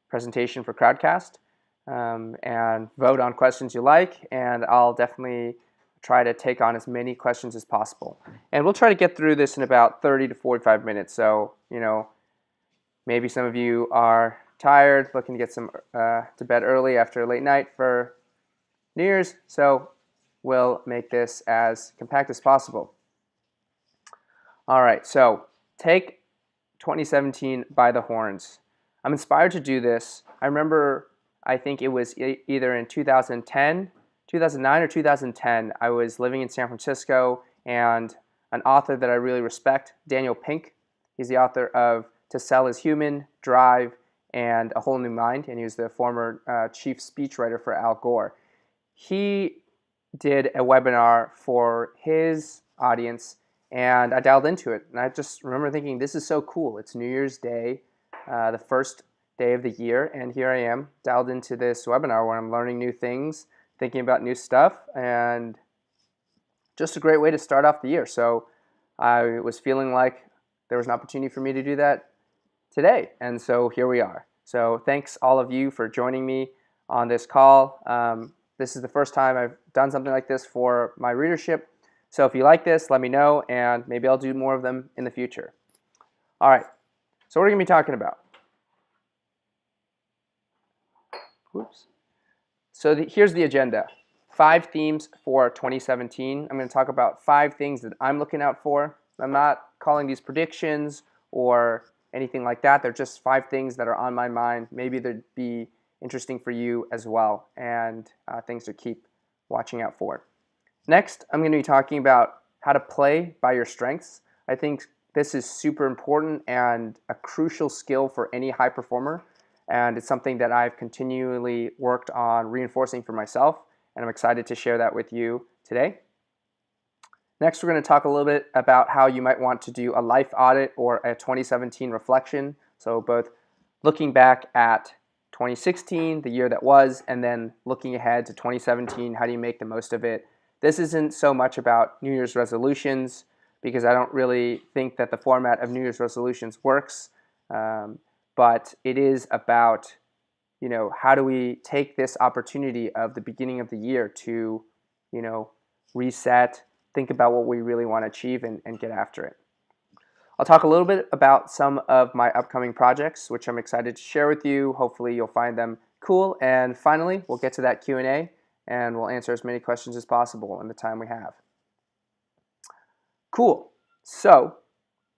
presentation for Crowdcast, and vote on questions you like, and I'll definitely try to take on as many questions as possible. And we'll try to get through this in about 30 to 45 minutes. So, maybe some of you are tired, looking to get some to bed early after a late night for New Year's, so we'll make this as compact as possible. All right, so take 2017 by the horns. I'm inspired to do this. I remember, I think it was either in 2010, 2009 or 2010, I was living in San Francisco, and an author that I really respect, Daniel Pink, he's the author of To Sell is Human, Drive, and A Whole New Mind, and he was the former chief speechwriter for Al Gore. He did a webinar for his audience, and I dialed into it. And I just remember thinking, this is so cool. It's New Year's Day, the first day of the year, and here I am, dialed into this webinar where I'm learning new things, thinking about new stuff, and just a great way to start off the year. So I was feeling like there was an opportunity for me to do that today, and so here we are. So thanks all of you for joining me on this call. This is the first time I've done something like this for my readership. So if you like this, let me know, and maybe I'll do more of them in the future. All right, so what are we going to be talking about? Whoops. So here's the agenda. 5 themes for 2017. I'm going to talk about 5 things that I'm looking out for. I'm not calling these predictions or anything like that. They're just 5 things that are on my mind. Maybe they'd be interesting for you as well, and things to keep watching out for. Next, I'm going to be talking about how to play by your strengths. I think this is super important and a crucial skill for any high performer, and it's something that I've continually worked on reinforcing for myself, and I'm excited to share that with you today. Next, we're going to talk a little bit about how you might want to do a life audit or a 2017 reflection. So both looking back at 2016, the year that was, and then looking ahead to 2017, how do you make the most of it? This isn't so much about New Year's resolutions, because I don't really think that the format of New Year's resolutions works, but it is about, how do we take this opportunity of the beginning of the year to, reset, think about what we really want to achieve, and get after it. I'll talk a little bit about some of my upcoming projects, which I'm excited to share with you. Hopefully you'll find them cool. And finally, we'll get to that Q&A, and we'll answer as many questions as possible in the time we have. Cool. So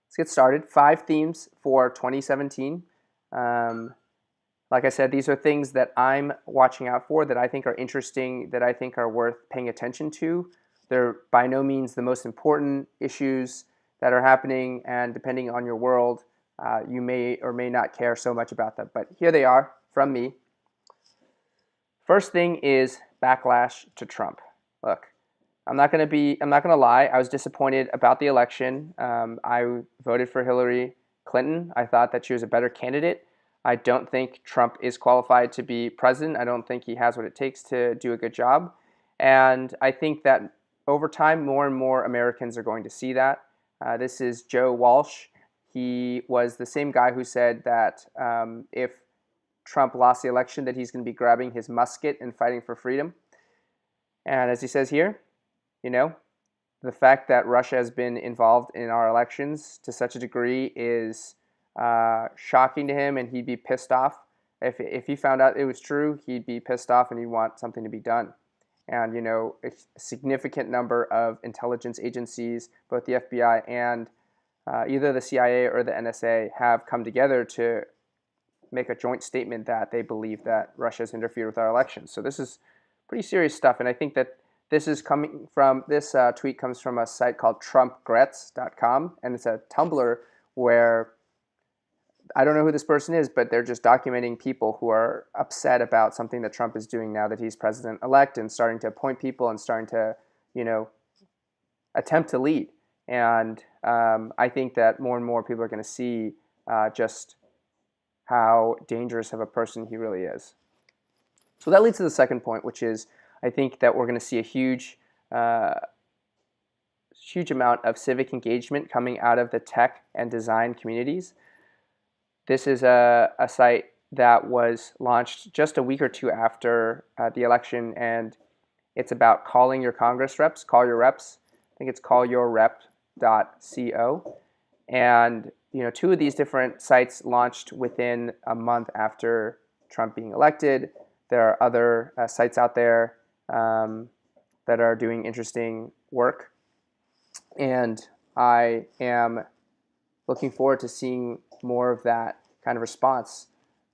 let's get started. 5 themes for 2017. Like I said, these are things that I'm watching out for, that I think are interesting, that I think are worth paying attention to. They're by no means the most important issues that are happening, and depending on your world, you may or may not care so much about them. But here they are from me. First thing is backlash to Trump. Look, I'm not gonna lie. I was disappointed about the election. I voted for Hillary Clinton. I thought that she was a better candidate. I don't think Trump is qualified to be president. I don't think he has what it takes to do a good job. And I think that over time, more and more Americans are going to see that. This is Joe Walsh. He was the same guy who said that if Trump lost the election, that he's going to be grabbing his musket and fighting for freedom. And as he says here, the fact that Russia has been involved in our elections to such a degree is shocking to him, and he'd be pissed off. If he found out it was true, he'd be pissed off and he'd want something to be done. And, a significant number of intelligence agencies, both the FBI and either the CIA or the NSA, have come together to make a joint statement that they believe that Russia has interfered with our elections. So this is pretty serious stuff. And I think that this tweet comes from a site called TrumpGrets.com, and it's a Tumblr where I don't know who this person is, but they're just documenting people who are upset about something that Trump is doing now that he's president-elect, and starting to appoint people and starting to, attempt to lead. And I think that more and more people are going to see just how dangerous of a person he really is. So that leads to the second point, which is I think that we're going to see a huge amount of civic engagement coming out of the tech and design communities. This is a site that was launched just a week or two after the election, and it's about calling your Congress reps, call your reps. I think it's callyourrep.co. And two of these different sites launched within a month after Trump being elected. There are other sites out there that are doing interesting work, and I am looking forward to seeing more of that kind of response.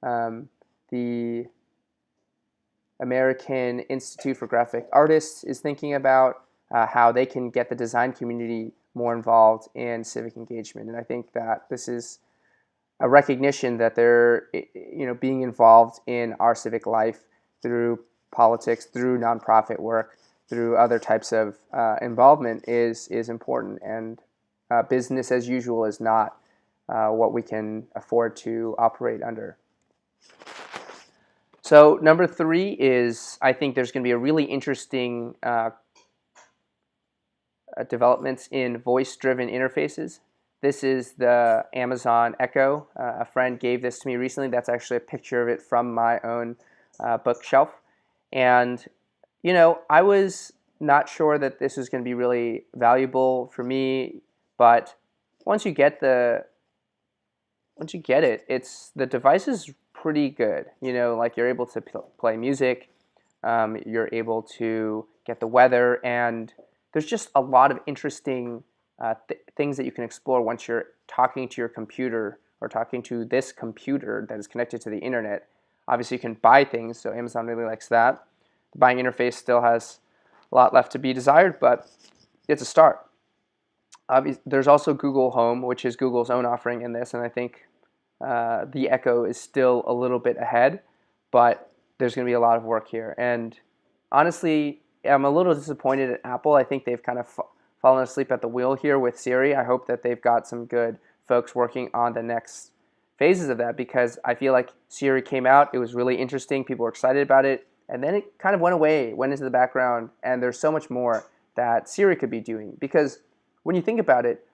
The American Institute for Graphic Artists is thinking about how they can get the design community more involved in civic engagement, and I think that this is a recognition that they're being involved in our civic life through politics, through nonprofit work, through other types of involvement is important, and business as usual is not what we can afford to operate under. So number 3 is, I think there's going to be a really interesting developments in voice-driven interfaces. This is the Amazon Echo. A friend gave this to me recently. That's actually a picture of it from my own bookshelf. And, I was not sure that this was going to be really valuable for me, but once you get it, the device is pretty good. Like you're able to play music, you're able to get the weather, and there's just a lot of interesting things that you can explore once you're talking to your computer or talking to this computer that is connected to the internet. Obviously, you can buy things, so Amazon really likes that. The buying interface still has a lot left to be desired, but it's a start. There's also Google Home, which is Google's own offering in this, and I think the Echo is still a little bit ahead, but there's going to be a lot of work here. And honestly, I'm a little disappointed at Apple. I think they've kind of fallen asleep at the wheel here with Siri. I hope that they've got some good folks working on the next phases of that, because I feel like Siri came out, it was really interesting, people were excited about it, and then it kind of went away, went into the background, and there's so much more that Siri could be doing. Because when you think about it,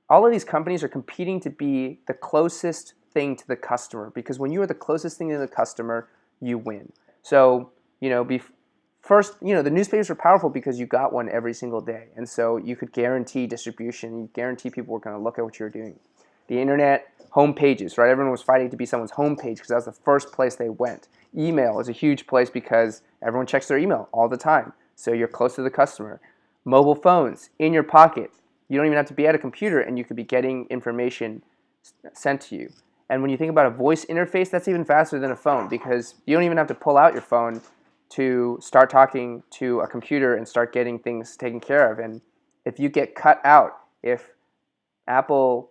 all of these companies are competing to be the closest thing to the customer, because when you are the closest thing to the customer, you win. So, first, the newspapers were powerful because you got one every single day, and so you could guarantee distribution, you guarantee people were going to look at what you were doing. The internet, home pages, right? Everyone was fighting to be someone's home page because that was the first place they went. Email is a huge place because everyone checks their email all the time, so you're close to the customer. Mobile phones, in your pocket. You don't even have to be at a computer, and you could be getting information sent to you. And when you think about a voice interface, that's even faster than a phone, because you don't even have to pull out your phone to start talking to a computer and start getting things taken care of. And if you get cut out, if Apple,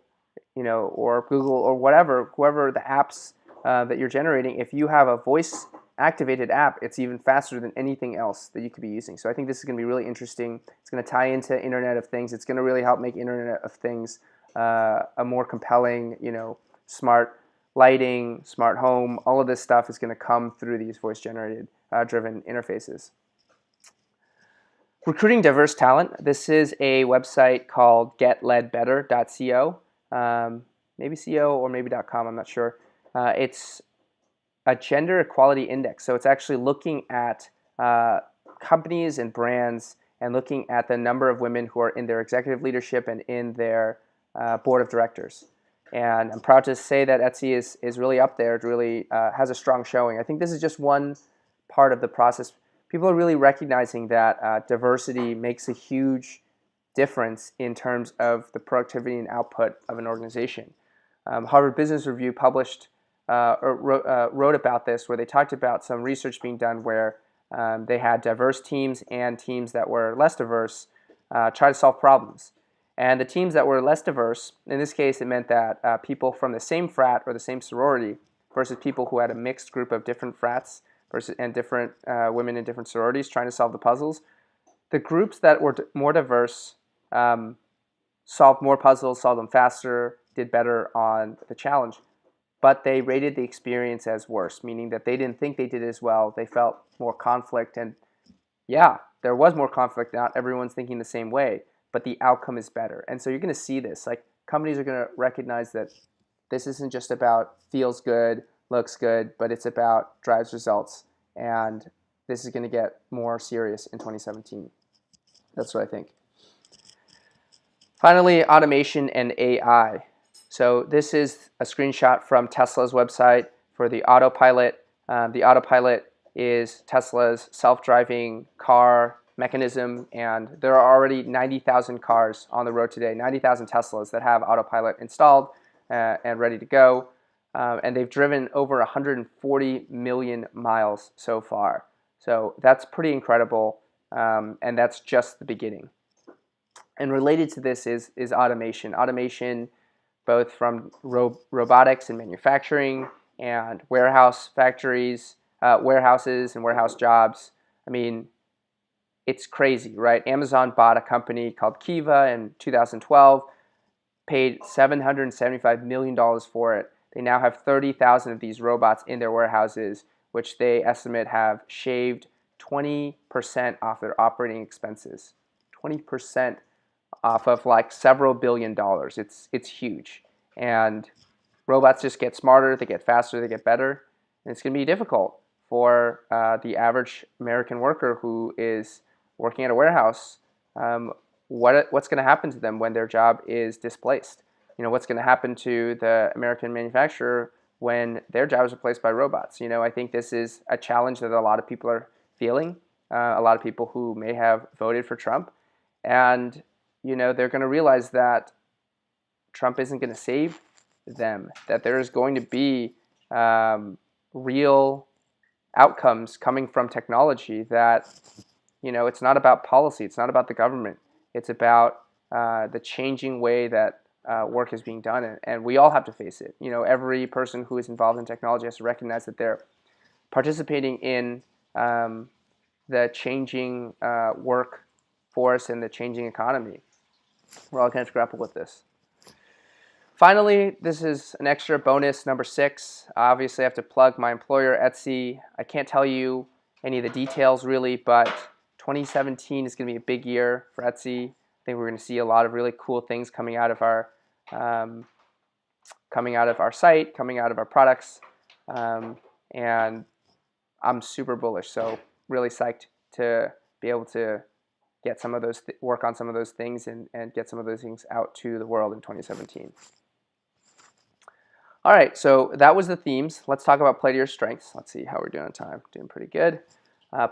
or Google or whoever the apps that you're generating, if you have a voice activated app, it's even faster than anything else that you could be using. So I think this is going to be really interesting. It's going to tie into Internet of Things. It's going to really help make Internet of Things a more compelling, smart lighting, smart home. All of this stuff is going to come through these voice-generated driven interfaces. Recruiting diverse talent. This is a website called getledbetter.co. Maybe .co or maybe .com, I'm not sure. It's a gender equality index. So it's actually looking at companies and brands and looking at the number of women who are in their executive leadership and in their board of directors. And I'm proud to say that Etsy is really up there. It really has a strong showing. I think this is just one part of the process. People are really recognizing that diversity makes a huge difference in terms of the productivity and output of an organization. Harvard Business Review published or wrote about this, where they talked about some research being done where they had diverse teams and teams that were less diverse try to solve problems. And the teams that were less diverse, in this case, it meant that people from the same frat or the same sorority versus people who had a mixed group of different frats and different women in different sororities trying to solve the puzzles. The groups that were more diverse solved more puzzles, solved them faster, did better on the challenge. But they rated the experience as worse, meaning that they didn't think they did as well. They felt more conflict, and yeah, there was more conflict. Not everyone's thinking the same way, but the outcome is better. And so you're going to see this. Like, companies are going to recognize that this isn't just about feels good, looks good, but it's about drives results. And this is going to get more serious in 2017. That's what I think. Finally, automation and AI. So this is a screenshot from Tesla's website for the Autopilot. The Autopilot is Tesla's self-driving car mechanism, and there are already 90,000 cars on the road today, 90,000 Teslas that have Autopilot installed and ready to go. And they've driven over 140 million miles so far. So that's pretty incredible, and that's just the beginning. And related to this is automation. Automation both from robotics and manufacturing and warehouses and warehouse jobs. I mean, it's crazy, right? Amazon bought a company called Kiva in 2012, paid $775 million for it. They now have 30,000 of these robots in their warehouses, which they estimate have shaved 20% off their operating expenses. 20% off of like several $billion. It's huge. And robots just get smarter, they get faster, they get better. And it's going to be difficult for the average American worker who is working at a warehouse. What's going to happen to them when their job is displaced? You know, what's going to happen to the American manufacturer when their job is replaced by robots? You know, I think this is a challenge that a lot of people are feeling, a lot of people who may have voted for Trump. And you know, they're going to realize that Trump isn't going to save them, that there is going to be real outcomes coming from technology, that, you know, it's not about policy, it's not about the government, it's about the changing way that work is being done, and we all have to face it. You know, every person who is involved in technology has to recognize that they're participating in the changing workforce and the changing economy. We're all going to grapple with this. Finally, this is an extra bonus, number 6. Obviously, I have to plug my employer, Etsy. I can't tell you any of the details really, but 2017 is going to be a big year for Etsy. I think we're going to see a lot of really cool things coming out of our site, coming out of our products, and I'm super bullish. So really psyched to be able to get some of those work on some of those things and get some of those things out to the world in 2017. All right, so that was the themes. Let's talk about play to your strengths. Let's see how we're doing on time. Doing pretty good.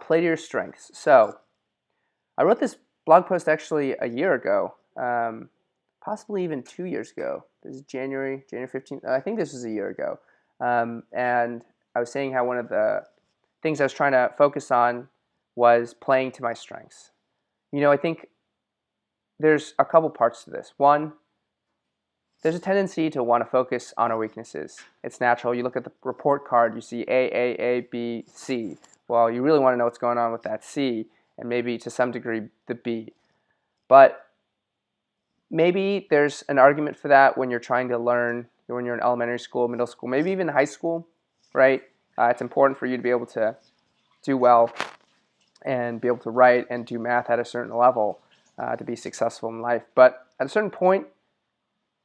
Play to your strengths. So I wrote this blog post actually a year ago, possibly even 2 years ago. This is January 15th. I think this was a year ago. And I was saying how one of the things I was trying to focus on was playing to my strengths. You know, I think there's a couple parts to this. One, there's a tendency to want to focus on our weaknesses. It's natural. You look at the report card, you see A, B, C. Well, you really want to know what's going on with that C, and maybe to some degree the B. But maybe there's an argument for that when you're trying to learn, when you're in elementary school, middle school, maybe even high school, right? It's important for you to be able to do well and be able to write and do math at a certain level to be successful in life. But at a certain point,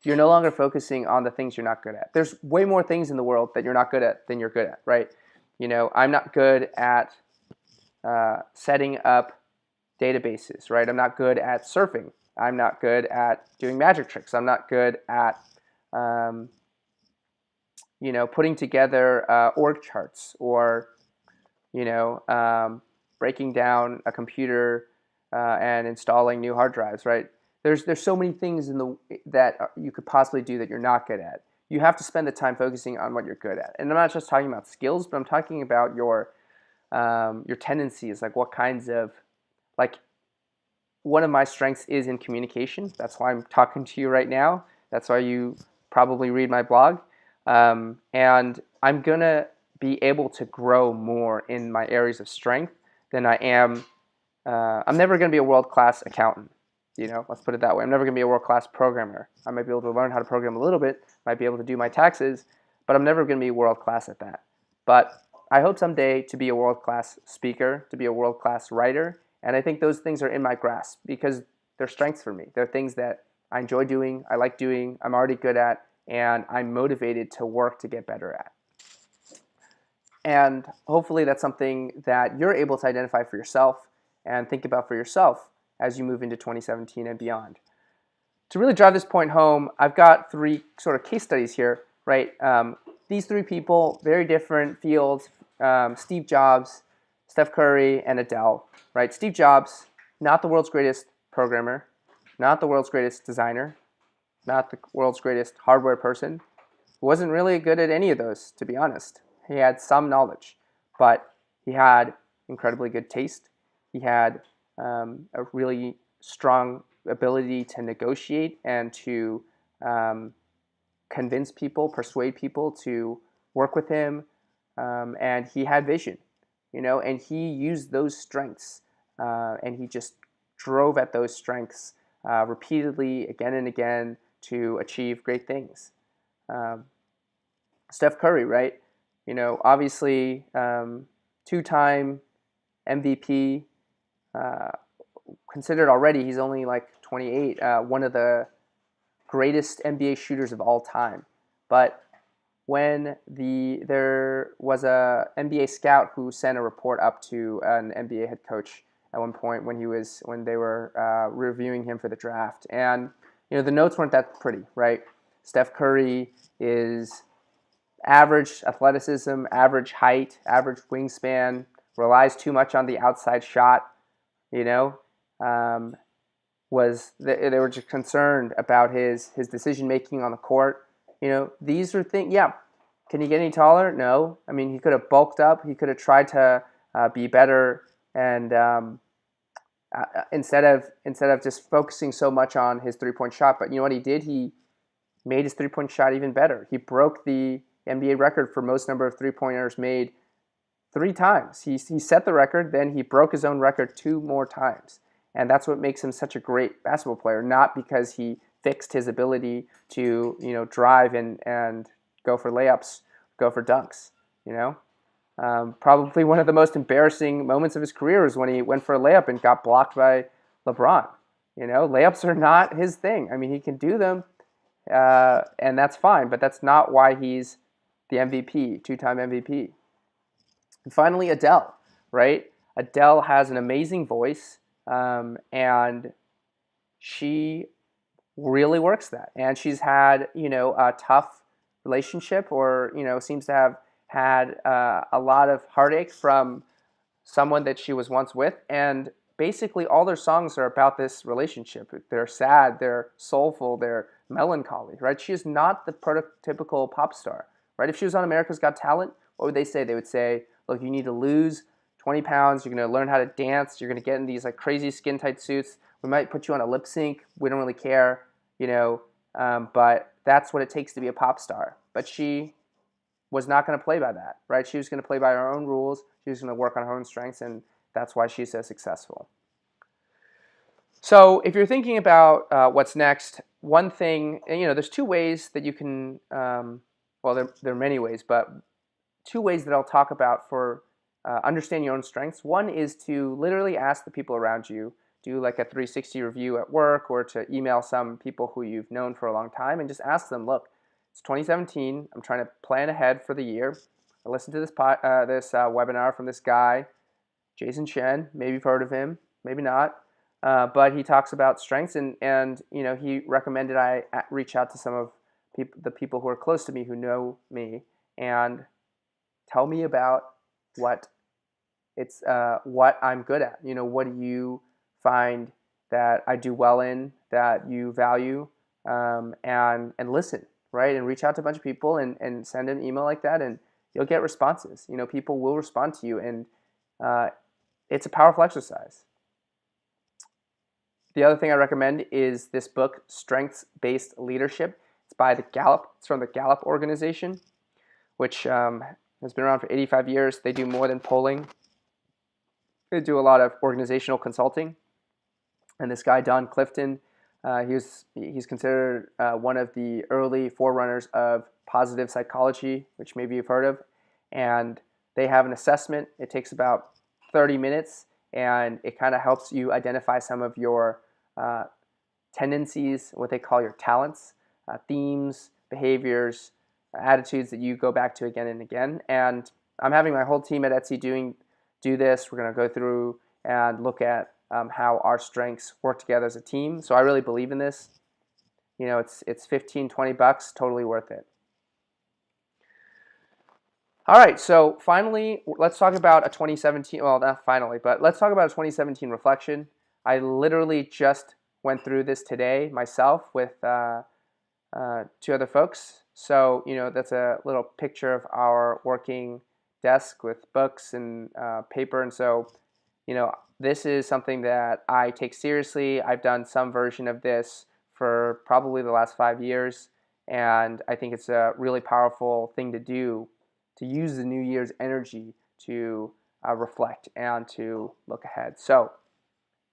you're no longer focusing on the things you're not good at. There's way more things in the world that you're not good at than you're good at, right? You know, I'm not good at setting up databases, right? I'm not good at surfing. I'm not good at doing magic tricks. I'm not good at, you know, putting together org charts or, you know, breaking down a computer and installing new hard drives, right? There's so many things that you could possibly do that you're not good at. You have to spend the time focusing on what you're good at. And I'm not just talking about skills, but I'm talking about your tendencies, like what kinds of, like, one of my strengths is in communication. That's why I'm talking to you right now. That's why you probably read my blog. And I'm going to be able to grow more in my areas of strength than I am. I'm never going to be a world-class accountant. You know, let's put it that way. I'm never going to be a world-class programmer. I might be able to learn how to program a little bit, might be able to do my taxes, but I'm never going to be world-class at that. But I hope someday to be a world-class speaker, to be a world-class writer, and I think those things are in my grasp because they're strengths for me. They're things that I enjoy doing, I like doing, I'm already good at, and I'm motivated to work to get better at. And hopefully that's something that you're able to identify for yourself and think about for yourself as you move into 2017 and beyond. To really drive this point home, I've got three sort of case studies here, right? These three people, very different fields: Steve Jobs, Steph Curry, and Adele, right? Steve Jobs, not the world's greatest programmer, not the world's greatest designer, not the world's greatest hardware person. Wasn't really good at any of those, to be honest. He had some knowledge, but he had incredibly good taste. He had a really strong ability to negotiate and to convince people, persuade people to work with him, and he had vision, and he used those strengths, and he just drove at those strengths repeatedly, again and again, to achieve great things. Steph Curry, right? Obviously, two-time MVP, considered already. He's only like 28, one of the greatest NBA shooters of all time. But when there was a NBA scout who sent a report up to an NBA head coach at one point when they were reviewing him for the draft, and the notes weren't that pretty, right? Steph Curry is average athleticism, average height, average wingspan, relies too much on the outside shot, they were just concerned about his decision making on the court. These are things. Yeah, can he get any taller? No. I mean, he could have bulked up. He could have tried to be better, and instead of just focusing so much on his 3-point shot. But you know what he did? He made his 3-point shot even better. He broke the NBA record for most number of 3-pointers made 3 times. He set the record, then he broke his own record 2 more times. And that's what makes him such a great basketball player, not because he fixed his ability to drive and go for layups, go for dunks. Probably one of the most embarrassing moments of his career is when he went for a layup and got blocked by LeBron. Layups are not his thing. I mean, he can do them, and that's fine, but that's not why he's the MVP, 2-time MVP. And finally, Adele, right? Adele has an amazing voice, and she really works that. And she's had, a tough relationship, or, seems to have had a lot of heartache from someone that she was once with. And basically all their songs are about this relationship. They're sad, they're soulful, they're melancholy, right? She is not the prototypical pop star, right? If she was on America's Got Talent, what would they say? They would say, look, you need to lose 20 pounds, you're going to learn how to dance, you're going to get in these like crazy skin tight suits, we might put you on a lip sync, we don't really care, but that's what it takes to be a pop star. But she was not going to play by that, right? She was going to play by her own rules, she was going to work on her own strengths, and that's why she's so successful. So if you're thinking about what's next, one thing, there's 2 ways that you can, there are many ways, but 2 ways that I'll talk about for understanding your own strengths. One is to literally ask the people around you, do like a 360 review at work, or to email some people who you've known for a long time and just ask them, look, it's 2017, I'm trying to plan ahead for the year. I listened to this webinar from this guy, Jason Chen. Maybe you've heard of him, maybe not. But he talks about strengths, and he recommended I reach out to some of the people who are close to me, who know me, and tell me about what I'm good at. What do you find that I do well in, that you value, and listen, right? And reach out to a bunch of people and send an email like that, and you'll get responses. People will respond to you, and it's a powerful exercise. The other thing I recommend is this book, Strengths-Based Leadership. It's by It's from the Gallup organization, which has been around for 85 years. They do more than polling. They do a lot of organizational consulting. And this guy, Don Clifton, he's considered one of the early forerunners of positive psychology, which maybe you've heard of. And they have an assessment. It takes about 30 minutes, and it kind of helps you identify some of your tendencies, what they call your talents, themes, behaviors, attitudes that you go back to again and again. And I'm having my whole team at Etsy do this. We're going to go through and look at how our strengths work together as a team. So I really believe in this. It's 15, $20, totally worth it. All right, so finally, let's talk about a 2017, well, not finally, but let's talk about a 2017 reflection. I literally just went through this today myself with two other folks. So, that's a little picture of our working desk with books and paper. And so, this is something that I take seriously. I've done some version of this for probably the last 5 years. And I think it's a really powerful thing to do, to use the New Year's energy to reflect and to look ahead. So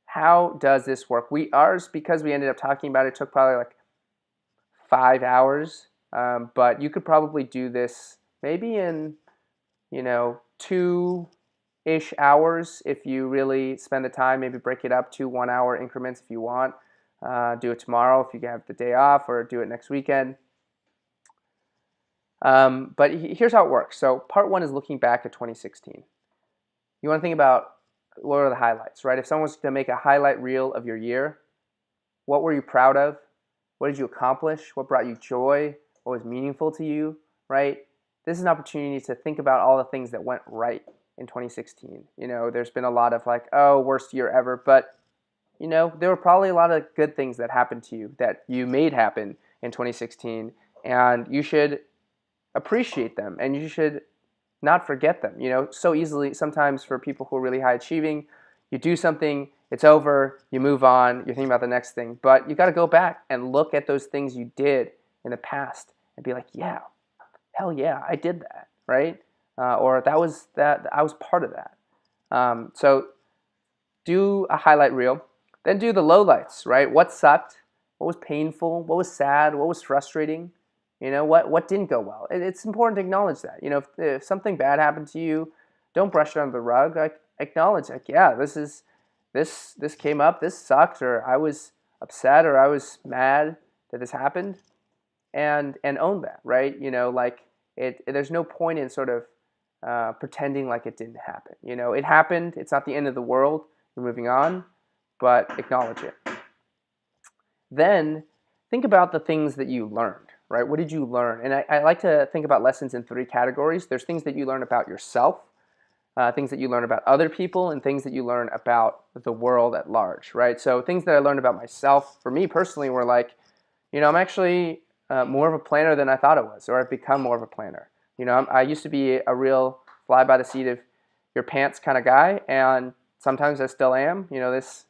how does this work? Because we ended up talking about it, took probably like 5 hours, but you could probably do this maybe in 2-ish hours if you really spend the time. Maybe break it up to 1 hour increments if you want. Do it tomorrow if you have the day off, or do it next weekend. But here's how it works. So part one is looking back at 2016. You want to think about what are the highlights, right? If someone was to make a highlight reel of your year, what were you proud of? What did you accomplish? What brought you joy? What was meaningful to you, right? This is an opportunity to think about all the things that went right in 2016. There's been a lot of like, oh, worst year ever, but there were probably a lot of good things that happened to you that you made happen in 2016, and you should appreciate them, and you should not forget them. So easily, sometimes for people who are really high achieving, you do something, it's over, you move on, you're thinking about the next thing. But you got to go back and look at those things you did in the past and be like, yeah, hell yeah, I did that, right? Or I was part of that. So do a highlight reel, then do the lowlights, right? What sucked? What was painful? What was sad? What was frustrating? What didn't go well? It's important to acknowledge that. If something bad happened to you, don't brush it under the rug. Like, acknowledge, like, yeah, this came up, this sucked, or I was upset, or I was mad that this happened, and own that, right? There's no point in sort of pretending like it didn't happen. It happened. It's not the end of the world. You're moving on, but acknowledge it. Then think about the things that you learned. Right? What did you learn? And I like to think about lessons in 3 categories. There's things that you learn about yourself, things that you learn about other people, and things that you learn about the world at large, right? So things that I learned about myself, for me personally, were like, I'm actually more of a planner than I thought I was, or I've become more of a planner. I used to be a real fly by the seat of your pants kind of guy, and sometimes I still am. This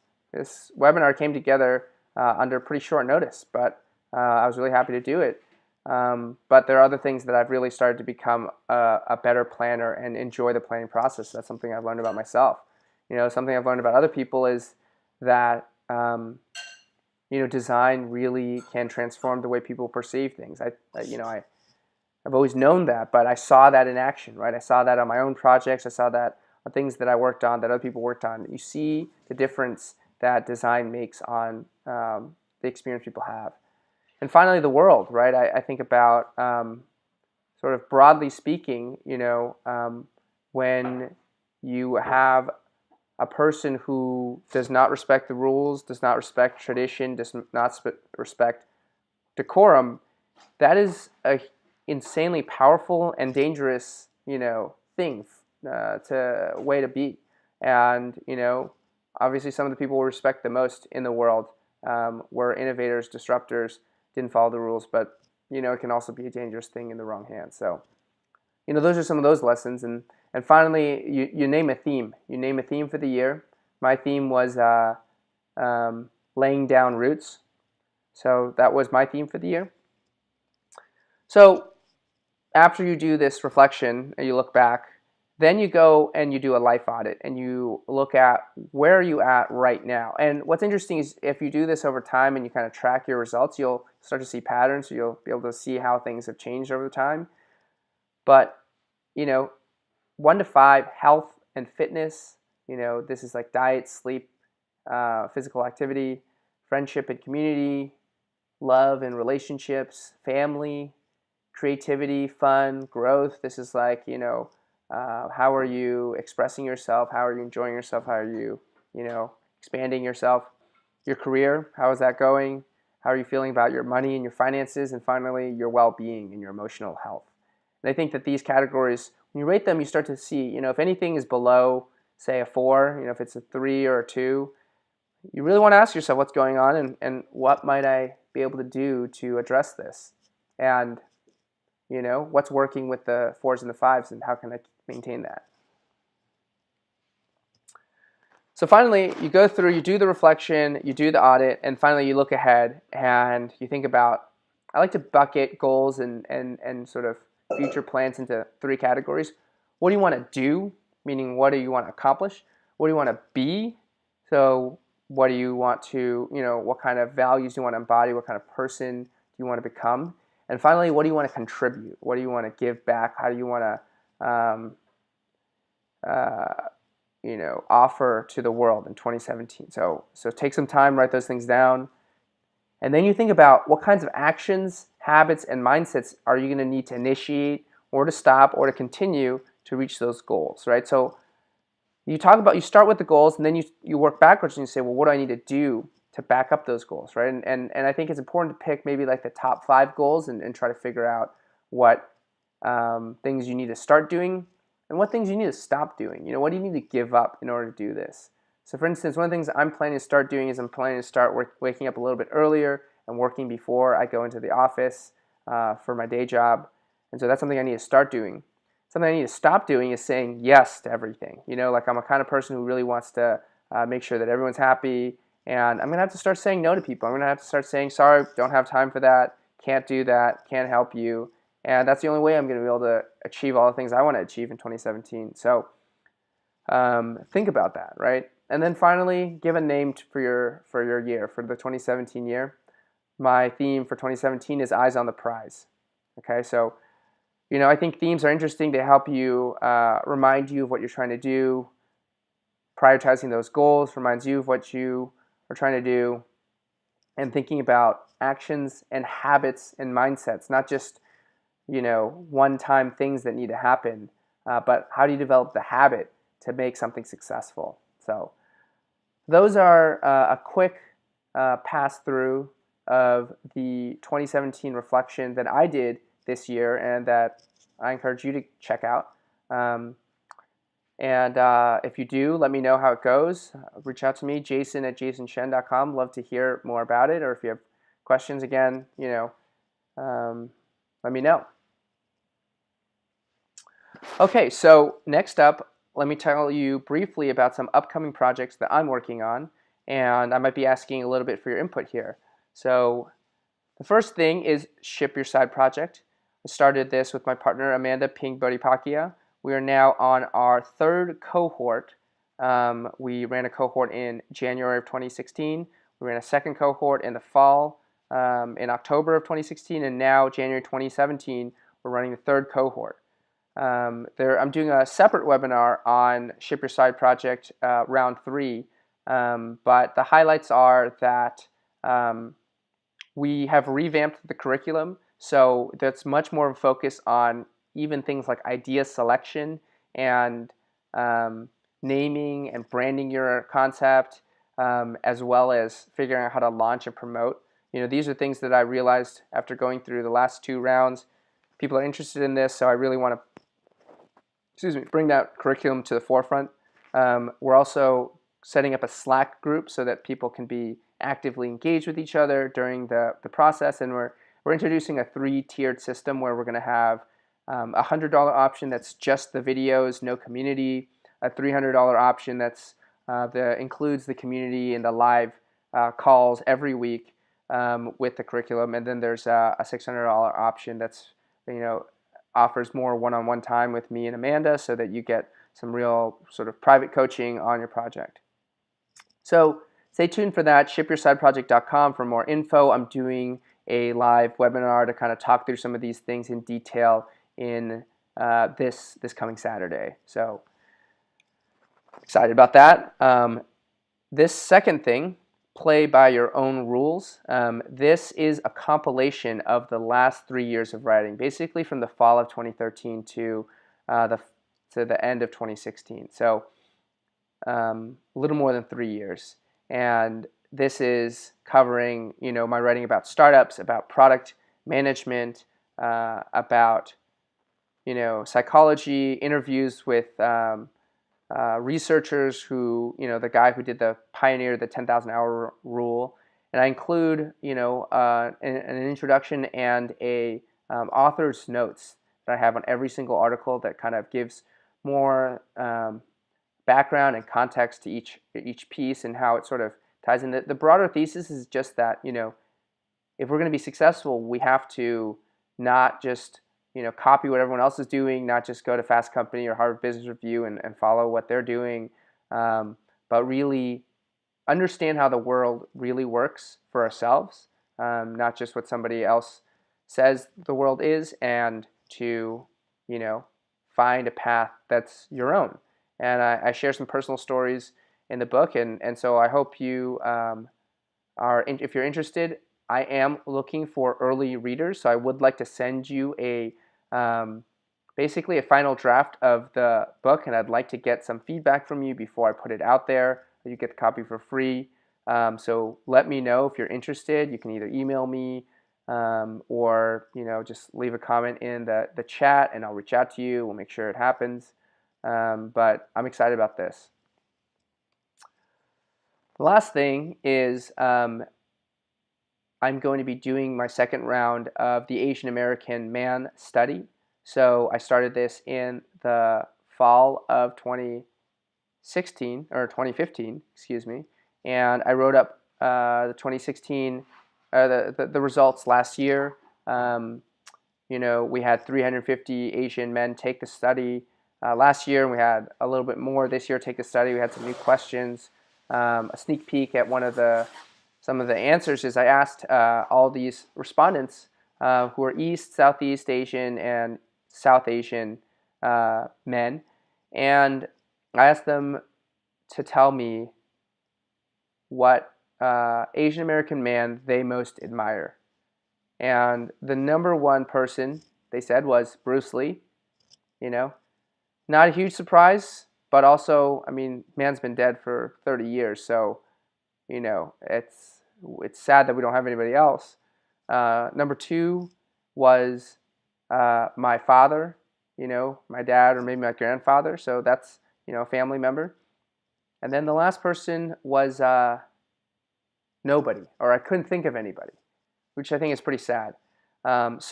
webinar came together under pretty short notice, but I was really happy to do it. But there are other things that I've really started to become a better planner and enjoy the planning process. That's something I've learned about myself. Something I've learned about other people is that design really can transform the way people perceive things. I've always known that, but I saw that in action, right? I saw that on my own projects. I saw that on things that I worked on, that other people worked on. You see the difference that design makes on the experience people have. And finally, the world, right? I think about sort of broadly speaking, when you have a person who does not respect the rules, does not respect tradition, does not respect decorum, that is a insanely powerful and dangerous, thing, way to be. And, obviously some of the people we respect the most in the world were innovators, disruptors, didn't follow the rules, but, it can also be a dangerous thing in the wrong hands. So, those are some of those lessons. And finally, you name a theme. You name a theme for the year. My theme was laying down roots. So that was my theme for the year. So after you do this reflection and you look back, then you go and you do a life audit and you look at where are you at right now. And what's interesting is if you do this over time and you kind of track your results, you'll start to see patterns. So you'll be able to see how things have changed over time. But, 1 to 5, health and fitness, this is like diet, sleep, physical activity, friendship and community, love and relationships, family, creativity, fun, growth. This is like, How are you expressing yourself? How are you enjoying yourself? How are you, expanding yourself? Your career, how is that going? How are you feeling about your money and your finances? And finally, your well-being and your emotional health. And I think that these categories, when you rate them, you start to see, if anything is below, say, a 4, if it's a 3 or a 2, you really want to ask yourself what's going on and what might I be able to do to address this? And, what's working with the 4s and the 5s and how can I maintain that? So finally, you go through, you do the reflection, you do the audit, and finally you look ahead and you think about, I like to bucket goals and sort of future plans into 3 categories. What do you want to do? Meaning, what do you want to accomplish? What do you want to be? So what do you want to, what kind of values do you want to embody? What kind of person do you want to become? And finally, what do you want to contribute? What do you want to give back? How do you want to offer to the world in 2017. So take some time, write those things down, and then you think about what kinds of actions, habits, and mindsets are you going to need to initiate or to stop or to continue to reach those goals, right? So you start with the goals, and then you work backwards and you say, well, what do I need to do to back up those goals, right? And I think it's important to pick maybe like the top 5 goals and try to figure out what things you need to start doing and what things you need to stop doing. What do you need to give up in order to do this? So for instance, one of the things I'm planning to start doing is I'm planning to start waking up a little bit earlier and working before I go into the office for my day job. And so that's something I need to start doing. Something I need to stop doing is saying yes to everything. Like I'm a kind of person who really wants to make sure that everyone's happy, and I'm going to have to start saying no to people. I'm going to have to start saying, sorry, don't have time for that, can't do that, can't help you. And that's the only way I'm going to be able to achieve all the things I want to achieve in 2017. So think about that, right? And then finally, give a name for your year, for the 2017 year. My theme for 2017 is Eyes on the Prize. Okay, so I think themes are interesting to help you remind you of what you're trying to do. Prioritizing those goals reminds you of what you are trying to do, and thinking about actions and habits and mindsets, not just one-time things that need to happen, but how do you develop the habit to make something successful? So those are a quick pass through of the 2017 reflection that I did this year and that I encourage you to check out. And if you do, let me know how it goes. Reach out to me, jason@jasonshen.com. Love to hear more about it. Or if you have questions, again, let me know. Okay, so next up, let me tell you briefly about some upcoming projects that I'm working on, and I might be asking a little bit for your input here. So the first thing is Ship Your Side Project. I started this with my partner, Amanda Ping Bodipakia. We are now on our 3rd cohort. We ran a cohort in January of 2016. We ran a 2nd cohort in the fall, in October of 2016, and now January 2017, we're running the 3rd cohort. I'm doing a separate webinar on Ship Your Side Project round 3, but the highlights are that we have revamped the curriculum, so that's much more of a focus on even things like idea selection and naming and branding your concept, as well as figuring out how to launch and promote. These are things that I realized after going through the last 2 rounds. People are interested in this, so I really want to bring that curriculum to the forefront. We're also setting up a Slack group so that people can be actively engaged with each other during the process, and we're introducing a 3-tiered system where we're going to have a $100 option that's just the videos, no community, a $300 option that's includes the community and the live calls every week with the curriculum, and then there's a $600 option that's offers more one-on-one time with me and Amanda so that you get some real sort of private coaching on your project. So stay tuned for that, shipyoursideproject.com for more info. I'm doing a live webinar to kind of talk through some of these things in detail in this coming Saturday. So excited about that. This second thing, play by your own rules. This is a compilation of the last 3 years of writing, basically from the fall of 2013 to the to the end of 2016. So a little more than 3 years. And this is covering, my writing about startups, about product management, about, psychology, interviews with researchers who, the guy who pioneered the 10,000 hour rule. And I include, an introduction and a author's notes that I have on every single article that kind of gives more background and context to each piece and how it sort of ties in. The broader thesis is just that, if we're going to be successful, we have to not just copy what everyone else is doing, not just go to Fast Company or Harvard Business Review and follow what they're doing, but really understand how the world really works for ourselves, not just what somebody else says the world is, and to find a path that's your own. And I share some personal stories in the book, and so I hope you if you're interested. I am looking for early readers, so I would like to send you basically a final draft of the book, and I'd like to get some feedback from you before I put it out there. You get the copy for free. So let me know if you're interested. You can either email me or just leave a comment in the chat, and I'll reach out to you. We'll make sure it happens. But I'm excited about this. The last thing is I'm going to be doing my second round of the Asian American Man study. So I started this in the fall of 2016 or 2015, excuse me, and I wrote up the 2016 the results last year. We had 350 Asian men take the study last year, and we had a little bit more this year take the study. We had some new questions. A sneak peek at some of the answers is I asked all these respondents who are East, Southeast Asian, and South Asian men, and I asked them to tell me what Asian American man they most admire. And the number one person they said was Bruce Lee. Not a huge surprise, but also, man's been dead for 30 years, so it's sad that we don't have anybody else. Number two was my father, my dad, or maybe my grandfather. So that's a family member. And then the last person was nobody, or I couldn't think of anybody, which I think is pretty sad. There's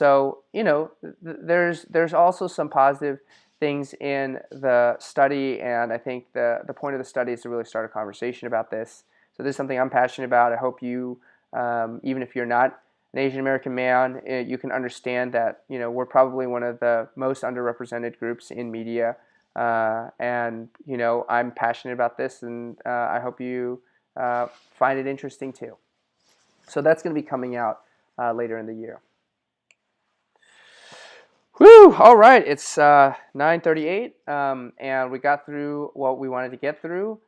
also some positive things in the study, and I think the point of the study is to really start a conversation about this. So this is something I'm passionate about. I hope you, even if you're not an Asian American man, you can understand that we're probably one of the most underrepresented groups in media, and I'm passionate about this, and I hope you find it interesting too. So that's going to be coming out later in the year. Woo! All right, it's 9:38, and we got through what we wanted to get through.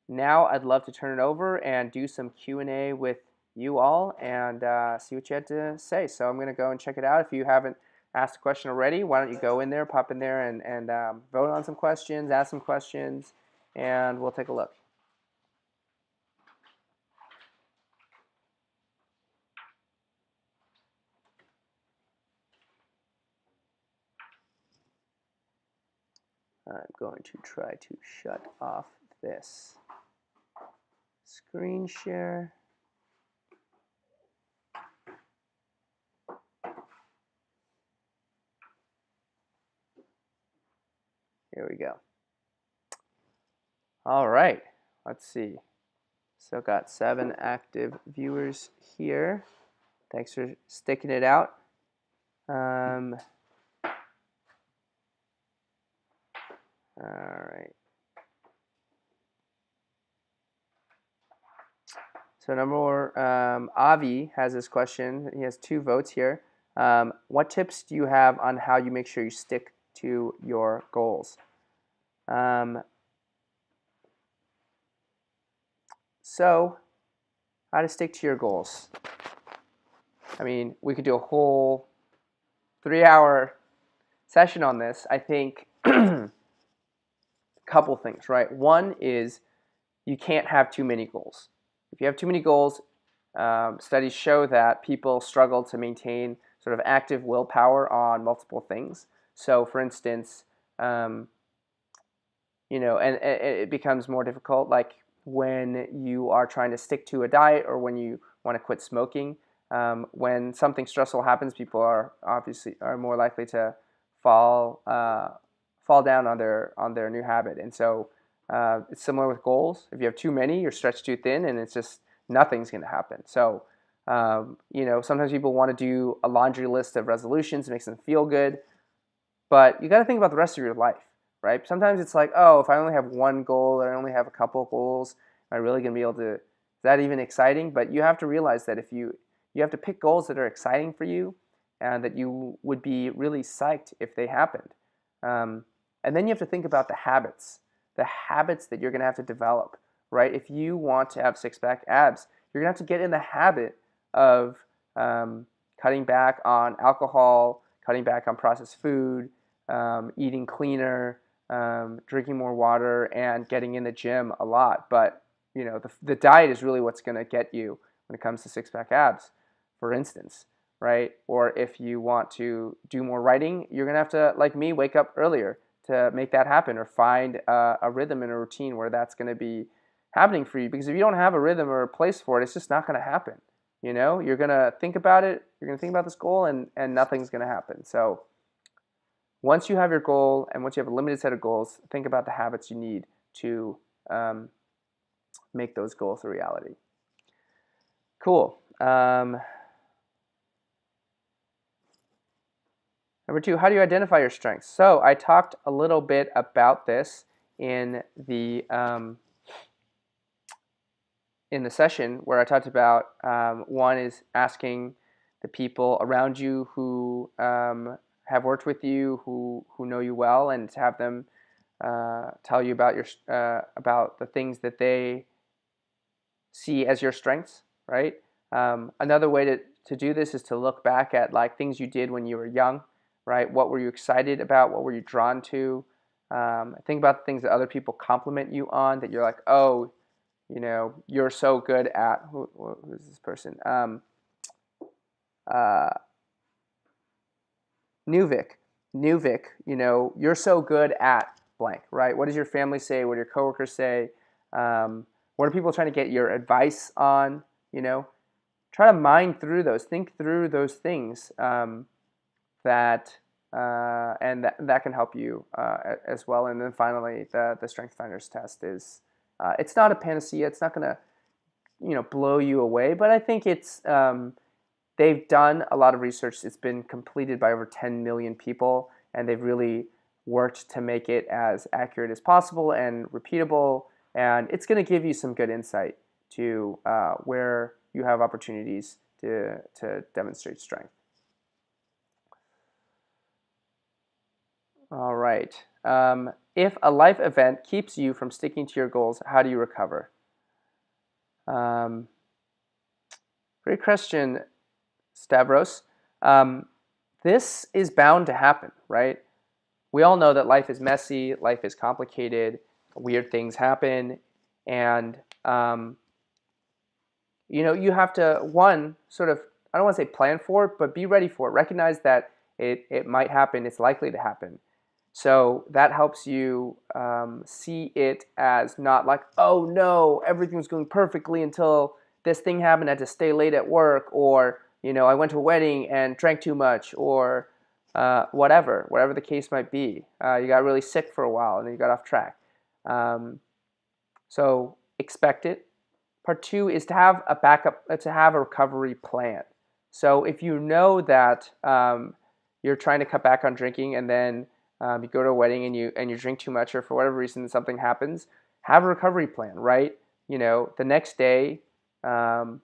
Now I'd love to turn it over and do some Q&A with you all and see what you had to say. So I'm going to go and check it out. If you haven't asked a question already, why don't you go in there, pop in there, and vote on some questions, ask some questions, and we'll take a look. I'm going to try to shut off this screen share. Here we go. All right, let's see. So got 7 active viewers here. Thanks for sticking it out. All right. So Avi has this question. He has 2 votes here. What tips do you have on how you make sure you stick to your goals? So, how to stick to your goals. We could do a whole 3-hour session on this. I think couple things, right? One is you can't have too many goals. If you have too many goals, studies show that people struggle to maintain sort of active willpower on multiple things. So, for instance, um, and it becomes more difficult, like when you are trying to stick to a diet or when you want to quit smoking. When something stressful happens, people are obviously more likely to fall fall down on their new habit. And so it's similar with goals. If you have too many, you're stretched too thin, and it's just nothing's going to happen. So sometimes people want to do a laundry list of resolutions, it makes them feel good, but you got to think about the rest of your life, right? Sometimes it's like, oh, if I only have one goal or I only have a couple of goals, am I really going to be able to? Is that even exciting? But you have to realize that if you have to pick goals that are exciting for you, and that you would be really psyched if they happened. Um, and then you have to think about the habits that you're going to have to develop, right? If you want to have six-pack abs, you're going to have to get in the habit of cutting back on alcohol, cutting back on processed food, eating cleaner, drinking more water, and getting in the gym a lot. But the diet is really what's going to get you when it comes to six-pack abs, for instance, right? Or if you want to do more writing, you're going to have to, like me, wake up earlier to make that happen, or find a rhythm and a routine where that's going to be happening for you. Because if you don't have a rhythm or a place for it, it's just not going to happen. You're going to think about it, you're going to think about this goal, and nothing's going to happen. So once you have your goal and once you have a limited set of goals, think about the habits you need to make those goals a reality. Cool. Number two, how do you identify your strengths? So I talked a little bit about this in the session where I talked about one is asking the people around you who have worked with you, who know you well, and to have them tell you about about the things that they see as your strengths, right? Another way to do this is to look back at like things you did when you were young, right? What were you excited about? What were you drawn to? Think about the things that other people compliment you on that you're like, oh, you're so good at, who's this person? Nuvik, you're so good at blank, right? What does your family say? What do your coworkers say? What are people trying to get your advice on? Try to mine through those, think through those things that that can help you as well. And then finally, the Strength Finders test is it's not a panacea. It's not going to blow you away, but I think it's they've done a lot of research. It's been completed by over 10 million people, and they've really worked to make it as accurate as possible and repeatable. And it's going to give you some good insight to where you have opportunities to demonstrate strength. All right. If a life event keeps you from sticking to your goals, how do you recover? Great question, Stavros. This is bound to happen, right? We all know that life is messy, life is complicated, weird things happen, and you have to, one, sort of, I don't want to say plan for it, but be ready for it. Recognize that it might happen, it's likely to happen. So that helps you see it as not like, oh no, everything's going perfectly until this thing happened, I had to stay late at work, or I went to a wedding and drank too much, or whatever the case might be. You got really sick for a while and then you got off track. So expect it. Part two is to have a backup, to have a recovery plan. So if you know that you're trying to cut back on drinking, and then you go to a wedding and you drink too much, or for whatever reason something happens, have a recovery plan, right? The next day, bring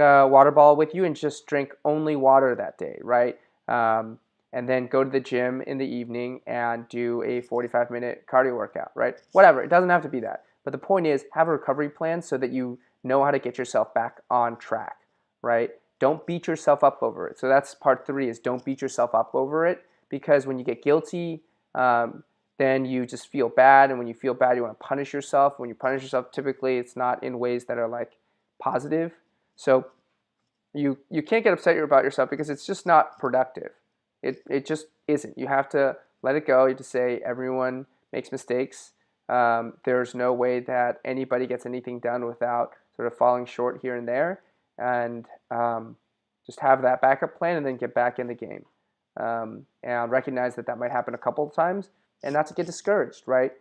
a water bottle with you and just drink only water that day, right? And then go to the gym in the evening and do a 45-minute cardio workout, right? Whatever, it doesn't have to be that. But the point is, have a recovery plan so that you know how to get yourself back on track, right? Don't beat yourself up over it. So that's part three, is don't beat yourself up over it, because when you get guilty, then then you just feel bad, and when you feel bad, you want to punish yourself. When you punish yourself, typically it's not in ways that are like positive. So you can't get upset about yourself because it's just not productive. It just isn't. You have to let it go. You have to say everyone makes mistakes. There's no way that anybody gets anything done without sort of falling short here and there, and just have that backup plan and then get back in the game. And recognize that that might happen a couple of times, and not to get discouraged, right?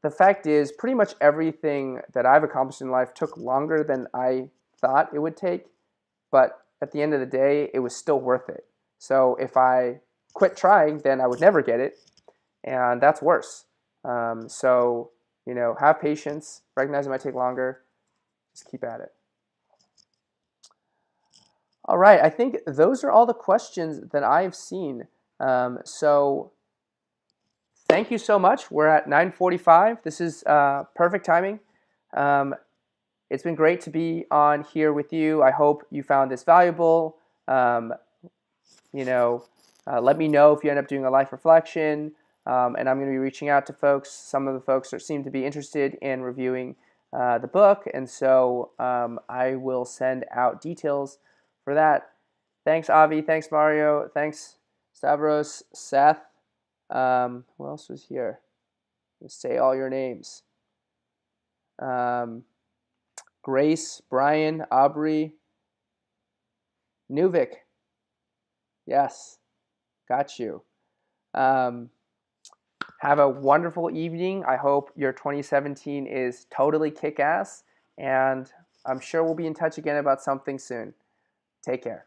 The fact is, pretty much everything that I've accomplished in life took longer than I thought it would take, but at the end of the day, it was still worth it. So if I quit trying, then I would never get it, and that's worse. So, have patience, recognize it might take longer, just keep at it. All right, I think those are all the questions that I've seen. So thank you so much. We're at 9:45. This is perfect timing. It's been great to be on here with you. I hope you found this valuable. Let me know if you end up doing a life reflection. And I'm going to be reaching out to folks. Some of the folks seem to be interested in reviewing the book, and so I will send out details for that. Thanks, Avi. Thanks, Mario. Thanks, Stavros, Seth. Who else was here? Let's say all your names. Grace, Brian, Aubrey, Nuvik. Yes, got you. Have a wonderful evening. I hope your 2017 is totally kick-ass, and I'm sure we'll be in touch again about something soon. Take care.